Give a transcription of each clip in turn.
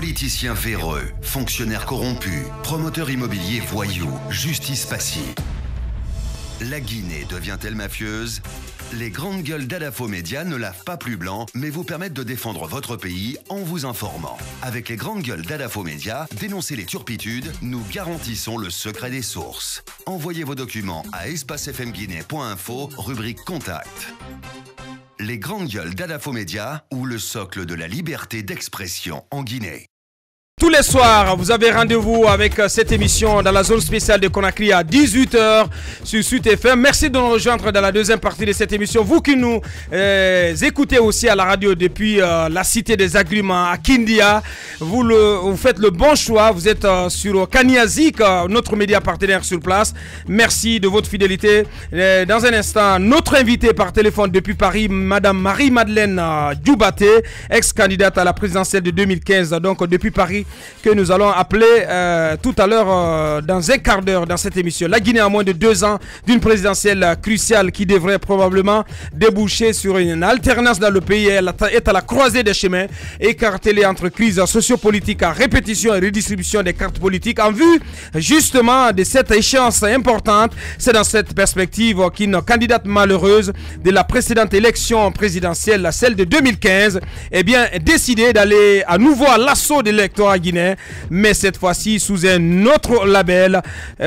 Politiciens véreux, fonctionnaires corrompus, promoteurs immobiliers voyous, justice passive. La Guinée devient-elle mafieuse? Les grandes gueules d'Adafo Média ne lavent pas plus blanc, mais vous permettent de défendre votre pays en vous informant. Avec les grandes gueules d'Adafo Média, dénoncez les turpitudes, nous garantissons le secret des sources. Envoyez vos documents à espacefmguinée.info, rubrique Contact. Les grandes gueules d'Adafo Média ou le socle de la liberté d'expression en Guinée. Tous les soirs, vous avez rendez-vous avec cette émission dans la zone spéciale de Conakry à 18 h sur Sud FM. Merci de nous rejoindre dans la deuxième partie de cette émission. Vous qui nous écoutez aussi à la radio depuis la cité des agréments à Kindia, vous faites le bon choix. Vous êtes sur Kaniazik, notre média partenaire sur place. Merci de votre fidélité. Dans un instant, notre invité par téléphone depuis Paris, Madame Marie-Madeleine Djoubaté, ex-candidate à la présidentielle de 2015, donc depuis Paris, que nous allons appeler tout à l'heure dans un quart d'heure dans cette émission. La Guinée a moins de 2 ans d'une présidentielle cruciale qui devrait probablement déboucher sur une alternance dans le pays. Elle est à la croisée des chemins, écartelée entre crises sociopolitiques à répétition et redistribution des cartes politiques en vue justement de cette échéance importante. C'est dans cette perspective qu'une candidate malheureuse de la précédente élection présidentielle, celle de 2015, eh bien décidé d'aller à nouveau à l'assaut de l'électorat guinéen, mais cette fois-ci sous un autre label.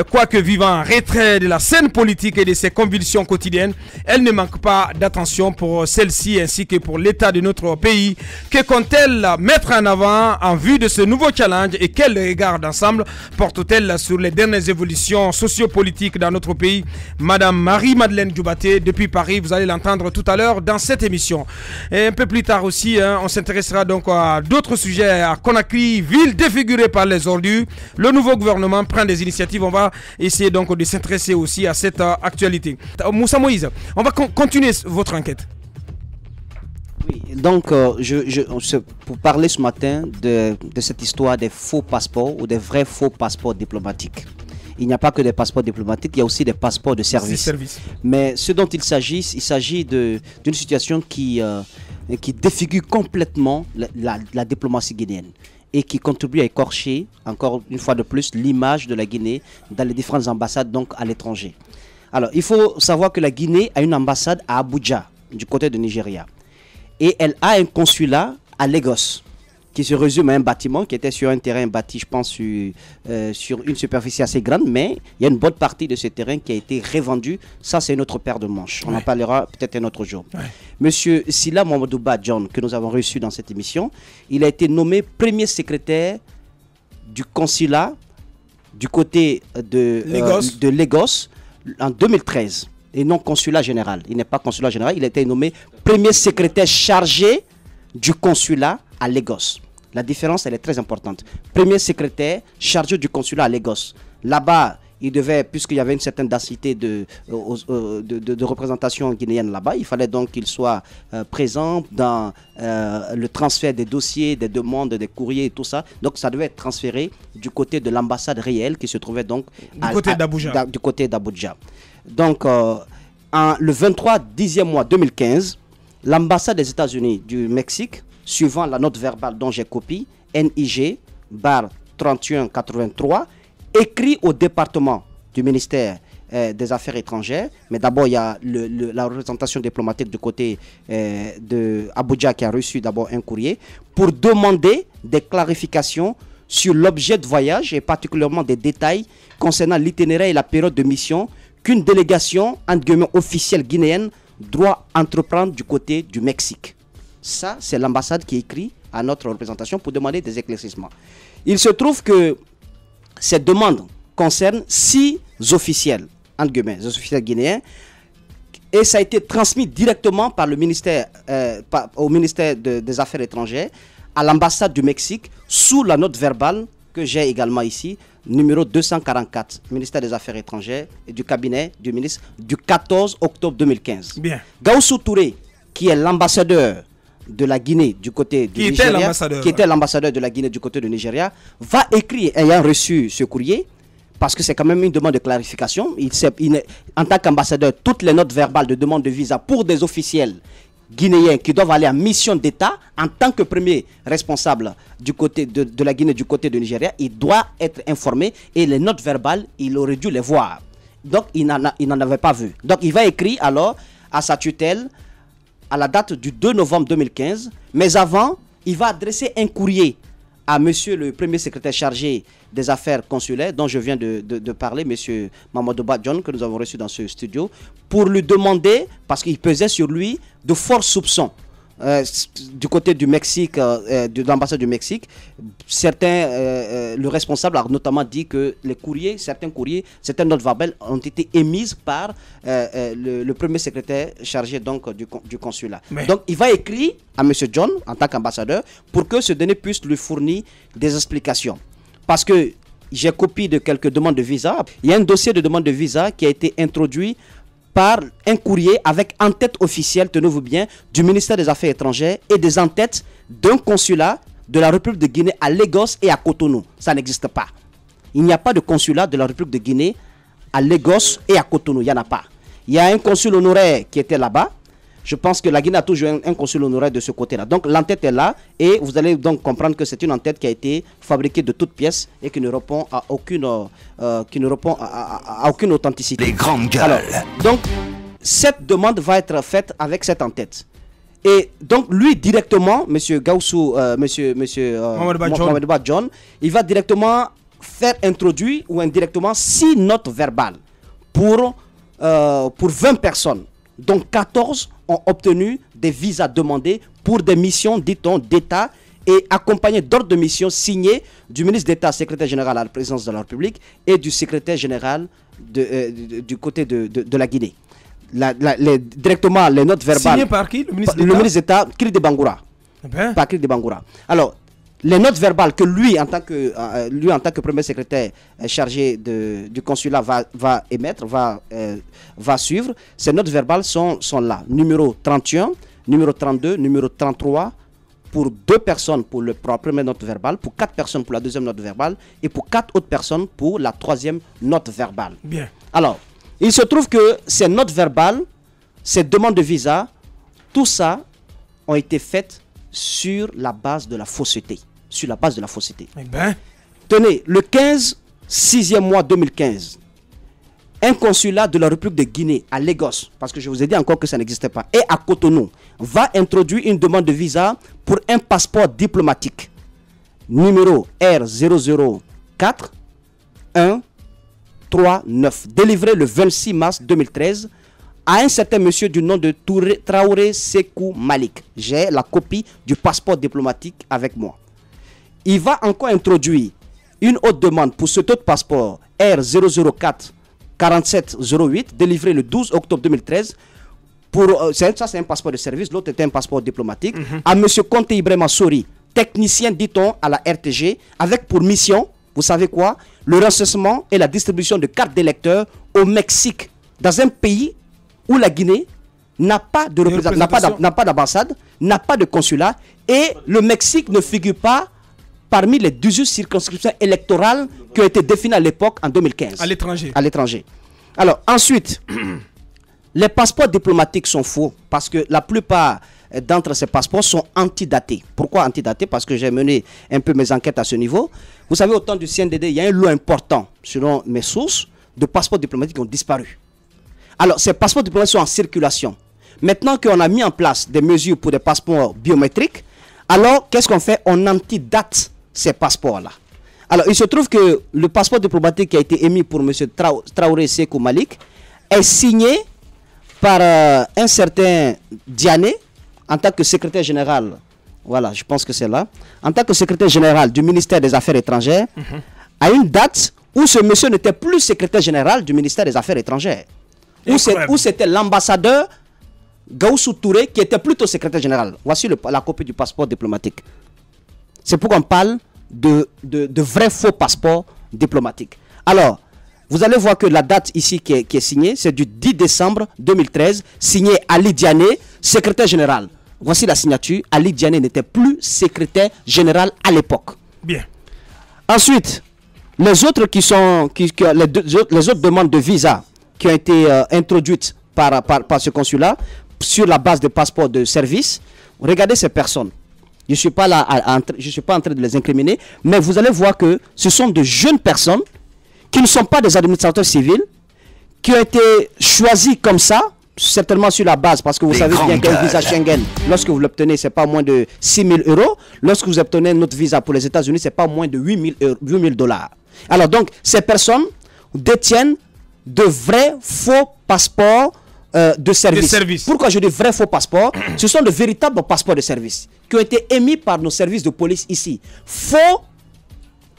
Quoique vivant en retrait de la scène politique et de ses convulsions quotidiennes, elle ne manque pas d'attention pour celle-ci ainsi que pour l'état de notre pays. Que compte-t-elle mettre en avant en vue de ce nouveau challenge et quel regard d'ensemble porte-t-elle sur les dernières évolutions sociopolitiques dans notre pays? Madame Marie-Madeleine Djoubaté depuis Paris, vous allez l'entendre tout à l'heure dans cette émission. Et un peu plus tard aussi, on s'intéressera donc à d'autres sujets à Conakry, ville défigurée par les ordures. Le nouveau gouvernement prend des initiatives. On va essayer donc de s'intéresser aussi à cette actualité. Moussa Moïse, on va continuer votre enquête. Oui, donc pour parler ce matin de cette histoire des faux passeports ou des vrais faux passeports diplomatiques. Il n'y a pas que des passeports diplomatiques, il y a aussi des passeports de service. Mais ce dont il s'agit d'une situation qui défigure complètement la diplomatie guinéenne et qui contribue à écorcher, encore une fois de plus, l'image de la Guinée dans les différentes ambassades, donc à l'étranger. Alors, il faut savoir que la Guinée a une ambassade à Abuja, du côté de Nigeria. Et elle a un consulat à Lagos, qui se résume à un bâtiment qui était sur un terrain bâti, je pense, sur une superficie assez grande, mais il y a une bonne partie de ce terrain qui a été revendu. Ça, c'est notre paire de manches. On en parlera peut-être un autre jour. Monsieur Sila Mamadouba John, que nous avons reçu dans cette émission, il a été nommé premier secrétaire du consulat du côté de Lagos en 2013, et non consulat général. Il n'est pas consulat général, il a été nommé premier secrétaire chargé du consulat à Lagos. La différence, elle est très importante. Premier secrétaire chargé du consulat à Lagos. Là-bas, il devait, puisqu'il y avait une certaine densité de représentation guinéenne là-bas, il fallait donc qu'il soit présent dans le transfert des dossiers, des demandes, des courriers et tout ça. Donc ça devait être transféré du côté de l'ambassade réelle qui se trouvait donc du côté d'Abuja. Donc le 23 10e mois 2015, l'ambassade des États-Unis du Mexique, suivant la note verbale dont j'ai copie, NIG/3183, écrit au département du ministère des Affaires étrangères, mais d'abord il y a la représentation diplomatique du côté de Abuja qui a reçu d'abord un courrier pour demander des clarifications sur l'objet de voyage et particulièrement des détails concernant l'itinéraire et la période de mission qu'une délégation entre guillemets officielle guinéenne doit entreprendre du côté du Mexique. Ça, c'est l'ambassade qui écrit à notre représentation pour demander des éclaircissements. Il se trouve que cette demande concerne 6 officiels, entre guillemets, les officiels guinéens, et ça a été transmis directement par le ministère, au ministère des Affaires étrangères, à l'ambassade du Mexique, sous la note verbale que j'ai également ici, numéro 244, ministère des Affaires étrangères et du cabinet du ministre du 14 octobre 2015. Bien. Gaussou Touré, qui est l'ambassadeur de la Guinée du côté du Nigeria, qui était l'ambassadeur de la Guinée du côté du Nigeria, va écrire, ayant reçu ce courrier, parce que c'est quand même une demande de clarification. En tant qu'ambassadeur, toutes les notes verbales de demande de visa pour des officiels guinéens qui doivent aller en mission d'État en tant que premier responsable du côté de la Guinée, du côté du Nigeria, il doit être informé et les notes verbales, il aurait dû les voir. Donc, il n'en avait pas vu. Donc, il va écrire alors à sa tutelle à la date du 2 novembre 2015. Mais avant, il va adresser un courrier à monsieur le premier secrétaire chargé des affaires consulaires, dont je viens de parler, monsieur Mamadou Badjon, que nous avons reçu dans ce studio, pour lui demander, parce qu'il pesait sur lui de forts soupçons. Du côté du Mexique, de l'ambassade du Mexique, le responsable a notamment dit que certains courriers, certaines notes verbales ont été émises par le premier secrétaire chargé donc, du consulat. Mais... Donc il va écrire à M. John en tant qu'ambassadeur pour que ce dernier puisse lui fournir des explications. Parce que j'ai copie de quelques demandes de visa. Il y a un dossier de demande de visa qui a été introduit par un courrier avec en-tête officielle, tenez-vous bien, du ministère des Affaires étrangères et des en-têtes d'un consulat de la République de Guinée à Lagos et à Cotonou. Ça n'existe pas. Il n'y a pas de consulat de la République de Guinée à Lagos et à Cotonou. Il n'y en a pas. Il y a un consul honoraire qui était là-bas. Je pense que la Guinée a toujours un consul honoraire de ce côté-là. Donc l'en-tête est là et vous allez donc comprendre que c'est une en-tête qui a été fabriquée de toutes pièces et qui ne répond à aucune, aucune authenticité. Les grandes gueules. Alors, donc cette demande va être faite avec cette en-tête. Et donc lui directement, monsieur Gaussou, monsieur Mohamed Badjon, il va directement faire introduire ou indirectement 6 notes verbales pour 20 personnes. Donc 14 ont obtenu des visas demandés pour des missions, dit-on, d'État et accompagnés d'ordres de mission signés du ministre d'État, secrétaire général à la présidence de la République et du secrétaire général du côté de la Guinée. Directement, les notes verbales... Signé par qui? Le ministre d'État, Kiri de Bangoura. Par Kiri de Bangoura. Alors, les notes verbales que lui, en tant que premier secrétaire chargé du consulat, va émettre, va suivre, ces notes verbales sont là. Numéro 31, numéro 32, numéro 33, pour 2 personnes pour la première note verbale, pour 4 personnes pour la deuxième note verbale, et pour 4 autres personnes pour la troisième note verbale. Bien. Alors, il se trouve que ces notes verbales, ces demandes de visa, tout ça ont été faites sur la base de la fausseté. Sur la base de la fausseté. Eh ben. Tenez, le 15, 6e mois 2015, un consulat de la République de Guinée à Lagos, parce que je vous ai dit encore que ça n'existait pas, et à Cotonou, va introduire une demande de visa pour un passeport diplomatique. Numéro R004 139, délivré le 26 mars 2013 à un certain monsieur du nom de Traoré Sekou Malik. J'ai la copie du passeport diplomatique avec moi. Il va encore introduire une autre demande pour cet autre passeport R004 4708, délivré le 12 octobre 2013. Ça, c'est un passeport de service, l'autre est un passeport diplomatique. À M. Conte Ibrahima Sori, technicien, dit-on, à la RTG, avec pour mission, vous savez quoi, le recensement et la distribution de cartes d'électeurs au Mexique, dans un pays où la Guinée n'a pas d'ambassade, n'a pas de consulat, et le Mexique ne figure pas parmi les 18 circonscriptions électorales qui ont été définies à l'époque en 2015. À l'étranger. À l'étranger. Alors, ensuite, les passeports diplomatiques sont faux parce que la plupart d'entre ces passeports sont antidatés. Pourquoi antidatés? Parce que j'ai mené un peu mes enquêtes à ce niveau. Vous savez, au temps du CNDD, il y a un lot important, selon mes sources, de passeports diplomatiques qui ont disparu. Alors, ces passeports diplomatiques sont en circulation. Maintenant qu'on a mis en place des mesures pour des passeports biométriques, alors qu'est-ce qu'on fait? On antidate ces passeports-là. Alors, il se trouve que le passeport diplomatique qui a été émis pour M. Traoré Sekou Malik est signé par un certain Diané en tant que secrétaire général. Voilà, je pense que c'est là. En tant que secrétaire général du ministère des Affaires étrangères, à une date où ce monsieur n'était plus secrétaire général du ministère des Affaires étrangères. Où c'était l'ambassadeur Gaussou Touré qui était plutôt secrétaire général. Voici la copie du passeport diplomatique. C'est pourquoi on parle de vrais faux passeports diplomatiques. Alors, vous allez voir que la date ici qui est signée, c'est du 10 décembre 2013, signé Ali Diané, secrétaire général. Voici la signature. Ali Diané n'était plus secrétaire général à l'époque. Bien. Ensuite, les autres les autres demandes de visa qui ont été introduites par ce consulat sur la base de passeports de service. Regardez ces personnes. Je ne suis pas là, je suis pas en train de les incriminer, mais vous allez voir que ce sont de jeunes personnes qui ne sont pas des administrateurs civils, qui ont été choisis comme ça, certainement sur la base, parce que vous savez bien qu'un visa Schengen, lorsque vous l'obtenez, c'est pas moins de 6 000 euros. Lorsque vous obtenez notre visa pour les États-Unis, c'est pas moins de 8 000 dollars. Alors donc, ces personnes détiennent de vrais faux passeports de service. Pourquoi je dis vrais faux passeports? Ce sont de véritables passeports de service qui ont été émis par nos services de police ici. Faux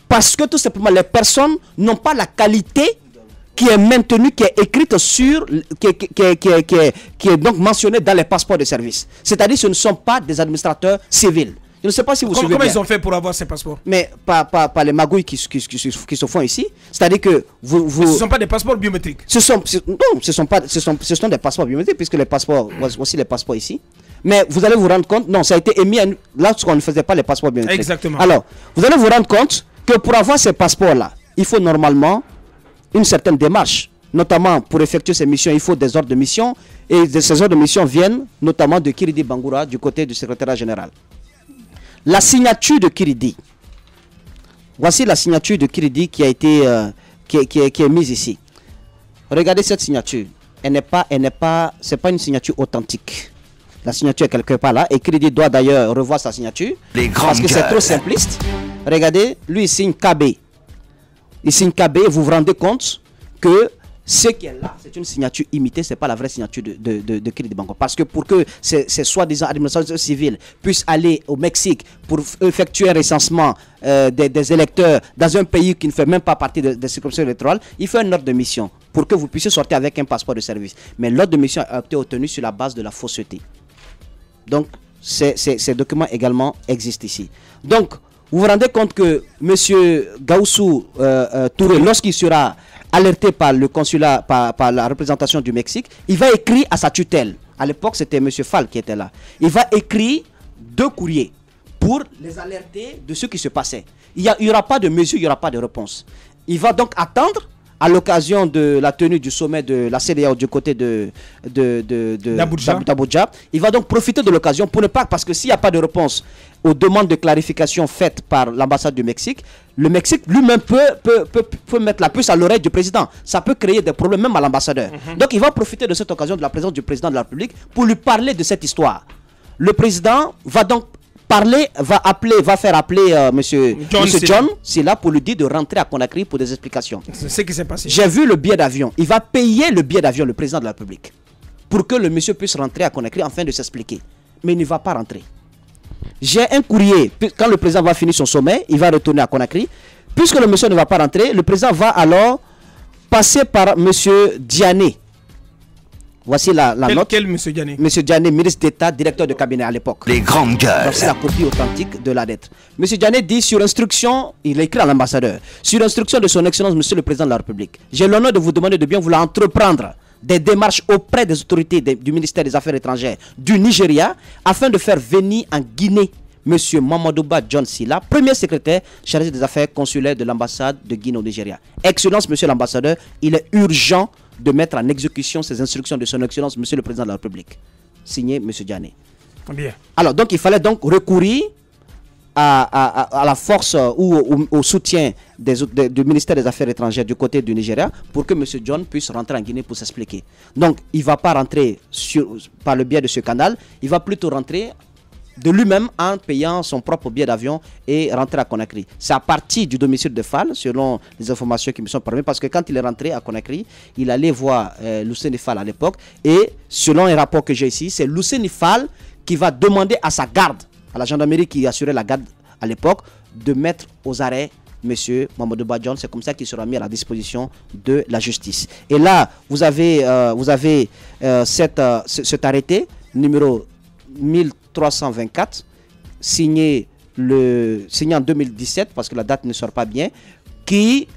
parce que tout simplement les personnes n'ont pas la qualité qui est maintenue, qui est écrite sur, qui est donc mentionnée dans les passeports de service. C'est-à-dire que ce ne sont pas des administrateurs civils. Je ne sais pas si vous suivez comment bien. Ils ont fait pour avoir ces passeports? Mais pas les magouilles qui se font ici. C'est-à-dire que ce ne sont pas des passeports biométriques. Non, ce sont des passeports biométriques, puisque les passeports, aussi les passeports ici. Mais vous allez vous rendre compte, non, ça a été émis lorsqu'on ne faisait pas les passeports biométriques. Exactement. Alors, vous allez vous rendre compte que pour avoir ces passeports-là, il faut normalement une certaine démarche. Notamment, pour effectuer ces missions, il faut des ordres de mission. Et ces ordres de mission viennent notamment de Kiridi Bangoura, du côté du secrétariat général. La signature de Kiridi. Voici la signature de Kiridi qui a été qui est mise ici. Regardez cette signature. C'est pas une signature authentique. La signature est quelque part là. Et Kiridi doit d'ailleurs revoir sa signature. Parce que c'est trop simpliste. Regardez, lui il signe KB. Il signe KB et vous vous rendez compte que ce qui est là, c'est une signature imitée, ce n'est pas la vraie signature de Kiridi Bangoura. Parce que pour que ces soi-disant administrateurs civils puissent aller au Mexique pour effectuer un recensement des électeurs dans un pays qui ne fait même pas partie des circonscriptions électorales, il faut un ordre de mission pour que vous puissiez sortir avec un passeport de service. Mais l'ordre de mission a été obtenu sur la base de la fausseté. Donc, ces documents également existent ici. Donc, vous vous rendez compte que M. Gaussou Touré, lorsqu'il sera alerté par le consulat, par la représentation du Mexique, il va écrire à sa tutelle. À l'époque, c'était M. Fall qui était là. Il va écrire 2 courriers pour les alerter de ce qui se passait. Il n'y aura pas de mesure, il n'y aura pas de réponse. Il va donc attendre, à l'occasion de la tenue du sommet de la CEDEAO du côté d'Abuja, il va donc profiter de l'occasion pour ne pas, parce que s'il n'y a pas de réponse aux demandes de clarification faites par l'ambassade du Mexique, le Mexique lui-même peut mettre la puce à l'oreille du président. Ça peut créer des problèmes même à l'ambassadeur. Donc il va profiter de cette occasion de la présence du président de la République pour lui parler de cette histoire. Le président va donc va faire appeler monsieur John Silla pour lui dire de rentrer à Conakry pour des explications. C'est ce qui s'est passé. J'ai vu le billet d'avion. Il va payer le billet d'avion, le président de la République, pour que le monsieur puisse rentrer à Conakry afin de s'expliquer. Mais il ne va pas rentrer. J'ai un courrier. Quand le président va finir son sommet, il va retourner à Conakry. Puisque le monsieur ne va pas rentrer, le président va alors passer par monsieur Diané. Voici la note. Quel monsieur Diané? Monsieur Diané, ministre d'État, directeur de cabinet à l'époque. Les grandes gueules. C'est la copie authentique de la lettre. Monsieur Diané dit sur instruction, il écrit à l'ambassadeur, sur instruction de son excellence, monsieur le président de la République, j'ai l'honneur de vous demander de bien vouloir entreprendre des démarches auprès des autorités du ministère des Affaires étrangères du Nigeria afin de faire venir en Guinée monsieur Mamadouba John Silla, premier secrétaire chargé des affaires consulaires de l'ambassade de Guinée au Nigeria. Excellence, monsieur l'ambassadeur, il est urgent de mettre en exécution ces instructions de son excellence, monsieur le président de la République. Signé, monsieur Diané. Bien. Alors, donc, il fallait donc recourir à la force ou au soutien du ministère des Affaires étrangères du côté du Nigeria pour que monsieur John puisse rentrer en Guinée pour s'expliquer. Donc, il ne va pas rentrer par le biais de ce canal, il va plutôt rentrer de lui-même en payant son propre billet d'avion et rentrer à Conakry. C'est à partir du domicile de Fall, selon les informations qui me sont permises, parce que quand il est rentré à Conakry, il allait voir Luceni Fall à l'époque, et selon un rapport que j'ai ici, c'est Luceni Fall qui va demander à sa garde, à la gendarmerie qui assurait la garde à l'époque, de mettre aux arrêts monsieur Mamadou Badjon. C'est comme ça qu'il sera mis à la disposition de la justice. Et là, vous avez cet arrêté numéro 1324, signé en 2017, parce que la date ne sort pas bien, qui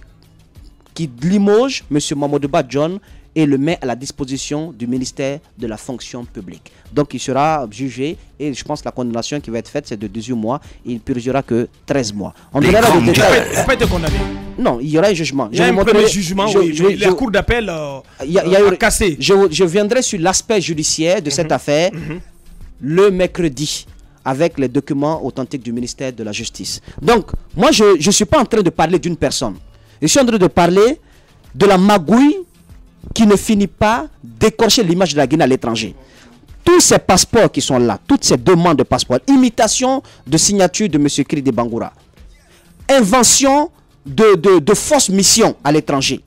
limoge M. Mamadou Badjon et le met à la disposition du ministère de la fonction publique. Donc il sera jugé et je pense que la condamnation qui va être faite c'est de 18 mois et il purgera que 13 mois. On verra le détail. Il n'a pas été condamné. Non, il y aura un jugement. Il y a un premier jugement, la cour d'appel a cassé. Je viendrai sur l'aspect judiciaire de cette affaire le mercredi avec les documents authentiques du ministère de la Justice. Donc, moi je ne suis pas en train de parler d'une personne. Je suis en train de parler de la magouille qui ne finit pas d'écorcher l'image de la Guinée à l'étranger. Tous ces passeports qui sont là, toutes ces demandes de passeports, imitation de signature de M. Kridi Bangoura, invention de fausses missions à l'étranger.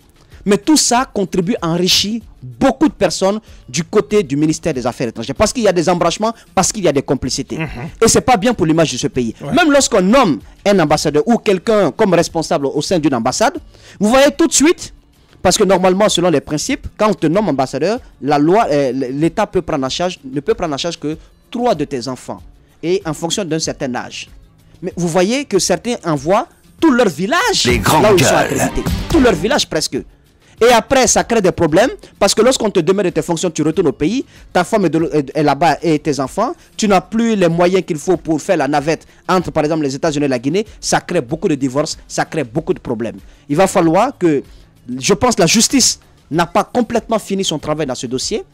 Mais tout ça contribue à enrichir beaucoup de personnes du côté du ministère des Affaires étrangères. Parce qu'il y a des embranchements, parce qu'il y a des complicités. Et ce n'est pas bien pour l'image de ce pays. Même lorsqu'on nomme un ambassadeur ou quelqu'un comme responsable au sein d'une ambassade, vous voyez tout de suite, parce que normalement, selon les principes, quand on te nomme ambassadeur, la loi, l'État ne peut prendre en charge que 3 de tes enfants. Et en fonction d'un certain âge. Mais vous voyez que certains envoient tout leur village là où ils sont accrédités. Tout leur village presque. Et après, ça crée des problèmes parce que lorsqu'on te demande de tes fonctions, tu retournes au pays, ta femme est là-bas et tes enfants, tu n'as plus les moyens qu'il faut pour faire la navette entre, par exemple, les États-Unis et la Guinée, ça crée beaucoup de divorces, ça crée beaucoup de problèmes. Il va falloir que, je pense, la justice n'a pas complètement fini son travail dans ce dossier.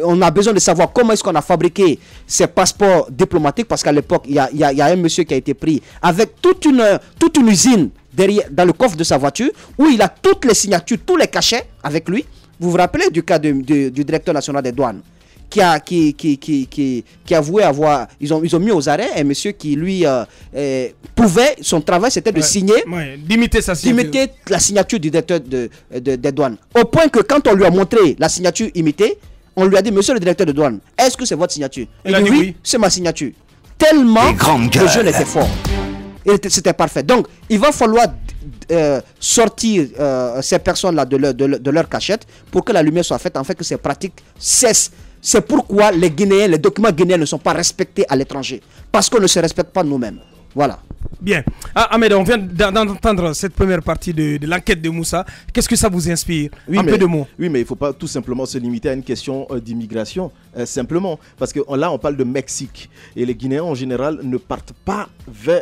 On a besoin de savoir comment est-ce qu'on a fabriqué ces passeports diplomatiques parce qu'à l'époque, il y a un monsieur qui a été pris avec toute une usine derrière, dans le coffre de sa voiture où il a toutes les signatures, tous les cachets avec lui. Vous vous rappelez du cas du directeur national des douanes qui a avoué avoir... Ils ont mis aux arrêts un monsieur qui, lui, pouvait... Son travail, c'était de signer... d'imiter sa signature. D'imiter la signature du directeur des douanes. Au point que quand on lui a montré la signature imitée, on lui a dit, monsieur le directeur de douane, est-ce que c'est votre signature? Il a dit oui, c'est ma signature. Tellement le jeune était fort. C'était parfait. Donc, il va falloir sortir ces personnes-là de leur cachette pour que la lumière soit faite, en fait que ces pratiques cessent. C'est pourquoi les documents guinéens ne sont pas respectés à l'étranger. Parce qu'on ne se respecte pas nous-mêmes. Voilà. Bien. Ahmed, on vient d'entendre cette première partie de l'enquête de Moussa. Qu'est-ce que ça vous inspire? Un peu de mots. Oui, mais il ne faut pas tout simplement se limiter à une question d'immigration. Simplement. Parce que là, on parle de Mexique. Et les Guinéens, en général, ne partent pas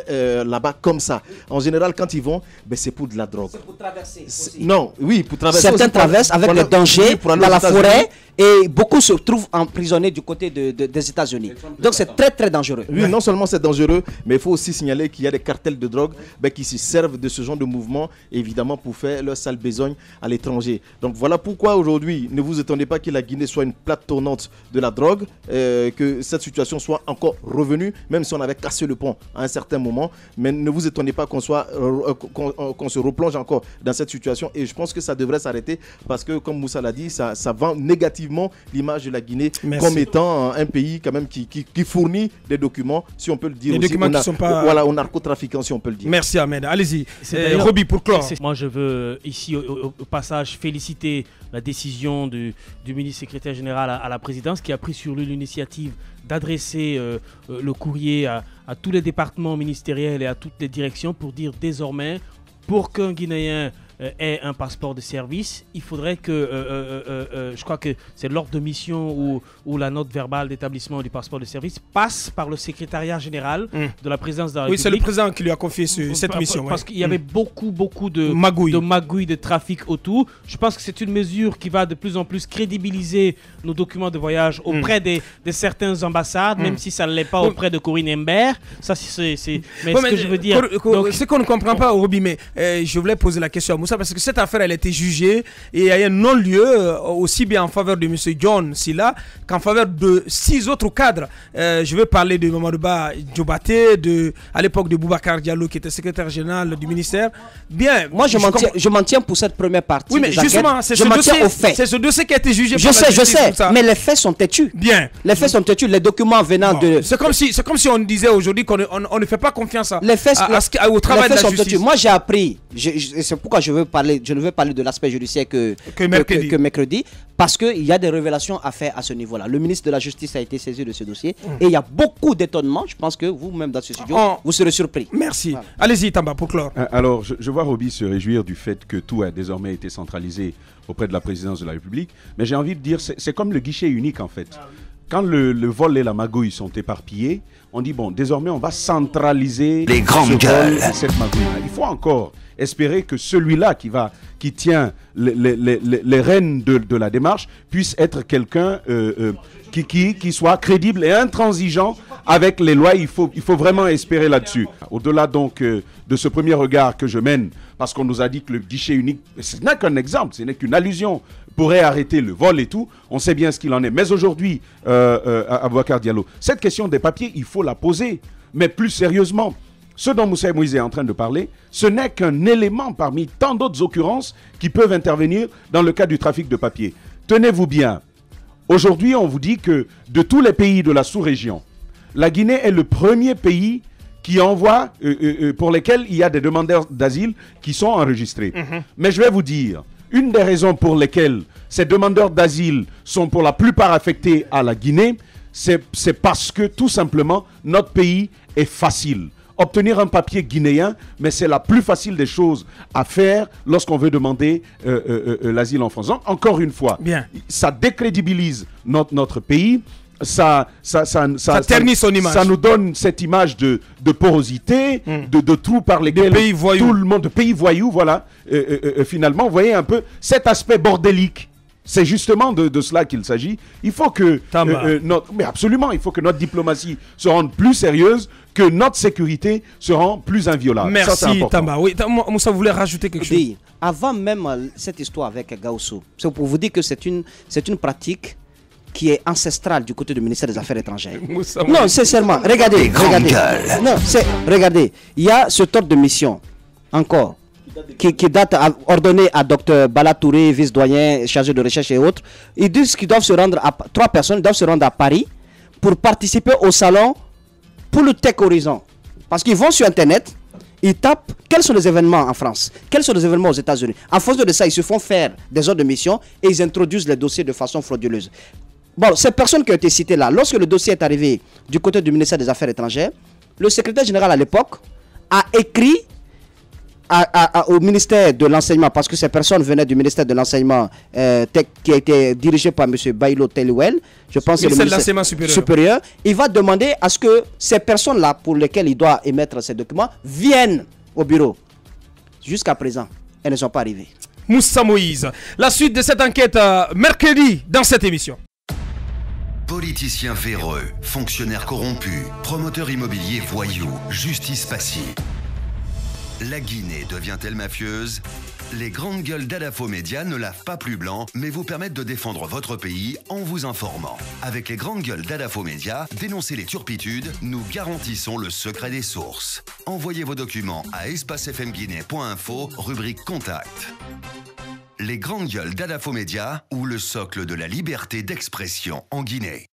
là-bas comme ça. En général, quand ils vont, c'est pour de la drogue. C'est pour traverser aussi. Non, oui, pour traverser. Certains traversent avec le danger dans la forêt. Et beaucoup se trouvent emprisonnés du côté des États-Unis. Donc c'est très très dangereux. Oui, non seulement c'est dangereux, mais il faut aussi signaler qu'il y a des cartels de drogue qui se servent de ce genre de mouvement, évidemment, pour faire leur sale besogne à l'étranger. Donc voilà pourquoi aujourd'hui, ne vous étonnez pas que la Guinée soit une plaque tournante de la drogue, que cette situation soit encore revenue, même si on avait cassé le pont à un certain moment. Mais ne vous étonnez pas qu'on se replonge encore dans cette situation. Et je pense que ça devrait s'arrêter parce que, comme Moussa l'a dit, ça vend négativement l'image de la Guinée comme étant un pays quand même qui fournit des documents, si on peut le dire, aux narcotrafiquants, si on peut le dire. Merci Ahmed, allez-y. Roby, pour clore. Moi je veux ici au passage féliciter la décision du ministre secrétaire général à la présidence qui a pris sur lui l'initiative d'adresser le courrier à tous les départements ministériels et à toutes les directions pour dire désormais, pour qu'un Guinéen ait un passeport de service, il faudrait que, je crois que c'est l'ordre de mission ou la note verbale d'établissement du passeport de service passe par le secrétariat général de la présidence de la République. Oui, c'est le président qui lui a confié cette mission. Parce qu'il y avait beaucoup de magouilles, de trafic autour. Je pense que c'est une mesure qui va de plus en plus crédibiliser nos documents de voyage auprès de certaines ambassades, même si ça ne l'est pas auprès de Corinne Imbert. Ça, mais ce que je veux dire... Ce qu'on ne comprend pas, Roby, mais je voulais poser la question à Moussa, parce que cette affaire, elle a été jugée et il y a un non-lieu aussi bien en faveur de M. John Silla qu'en faveur de 6 autres cadres. Je veux parler de Mamadouba Diobaté, à l'époque de Boubacar Diallo qui était secrétaire général du ministère. Bien. Moi, je m'en tiens pour cette première partie. Oui, mais justement, c'est ce dossier qui a été jugé. Je sais, mais les faits sont têtus. Bien. Les faits sont têtus, les documents venant de... C'est comme si on disait aujourd'hui qu'on ne fait pas confiance au travail de la justice. Moi, j'ai appris, c'est pourquoi je veux veux parler de l'aspect judiciaire que mercredi, parce qu'il y a des révélations à faire à ce niveau-là. Le ministre de la Justice a été saisi de ce dossier et il y a beaucoup d'étonnement. Je pense que vous-même dans ce studio, vous serez surpris. Merci. Voilà. Allez-y, Tamba, pour clore. Alors, je vois Roby se réjouir du fait que tout a désormais été centralisé auprès de la présidence de la République. Mais j'ai envie de dire, c'est comme le guichet unique en fait. Quand le vol et la magouille sont éparpillés, on dit bon, désormais on va centraliser les grandes gueules et cette magouille. Il faut encore espérer que celui-là qui tient les rênes de la démarche puisse être quelqu'un qui soit crédible et intransigeant avec les lois. Il faut vraiment espérer là-dessus. Au-delà donc de ce premier regard que je mène, parce qu'on nous a dit que le guichet unique, ce n'est qu'un exemple, ce n'est qu'une allusion, pourrait arrêter le vol et tout, on sait bien ce qu'il en est. Mais aujourd'hui, Aboubacar Diallo, cette question des papiers, il faut la poser, mais plus sérieusement. Ce dont Moussa Moïse est en train de parler, ce n'est qu'un élément parmi tant d'autres occurrences qui peuvent intervenir dans le cas du trafic de papier. Tenez-vous bien, aujourd'hui on vous dit que de tous les pays de la sous-région, la Guinée est le premier pays qui envoie, pour lesquels il y a des demandeurs d'asile qui sont enregistrés. Mais je vais vous dire, une des raisons pour lesquelles ces demandeurs d'asile sont pour la plupart affectés à la Guinée, c'est parce que tout simplement notre pays est facile. Obtenir un papier guinéen, mais c'est la plus facile des choses à faire lorsqu'on veut demander l'asile en France. Donc, encore une fois, ça décrédibilise notre pays. Ça ternit son image. Ça nous donne cette image de porosité, de trous par lesquels tout le monde, de pays voyous, voilà. Finalement, vous voyez un peu cet aspect bordélique. C'est justement de cela qu'il s'agit. Il faut que mais absolument, il faut que notre diplomatie se rende plus sérieuse, que notre sécurité se rende plus inviolable. Merci Tamba. Oui, Moussa voulait rajouter quelque chose. Avant même cette histoire avec Gaoussou, c'est pour vous dire que c'est une pratique qui est ancestrale du côté du ministère des Affaires étrangères. Non, sincèrement, regardez. Regardez, il y a ce top de mission, encore, qui date ordonné à Dr Bala Touré, vice-doyen, chargé de recherche et autres. Ils disent qu'ils doivent se rendre à 3 personnes doivent se rendre à Paris pour participer au salon pour le Tech Horizon. Parce qu'ils vont sur Internet, ils tapent quels sont les événements en France, quels sont les événements aux États-Unis. En force de ça, ils se font faire des ordres de mission et ils introduisent les dossiers de façon frauduleuse. Bon, ces personnes qui ont été citées là, lorsque le dossier est arrivé du côté du ministère des Affaires étrangères, le secrétaire général à l'époque a écrit au ministère de l'enseignement, parce que ces personnes venaient du ministère de l'enseignement qui a été dirigé par M. Bailo Teliwel, je pense que c'est le ministère de l'enseignement supérieur. Il va demander à ce que ces personnes-là, pour lesquelles il doit émettre ces documents, viennent au bureau. Jusqu'à présent, elles ne sont pas arrivées. Moussa Moïse, la suite de cette enquête mercredi dans cette émission. Politiciens véreux, fonctionnaires corrompus, promoteurs immobiliers voyous, justice passive. La Guinée devient-elle mafieuse? Les grandes gueules d'Adafo Média ne lavent pas plus blanc, mais vous permettent de défendre votre pays en vous informant. Avec les grandes gueules d'Adafo Média, dénoncez les turpitudes, nous garantissons le secret des sources. Envoyez vos documents à espacefmguinée.info, rubrique Contact. Les grandes gueules d'Adafo Média ou le socle de la liberté d'expression en Guinée.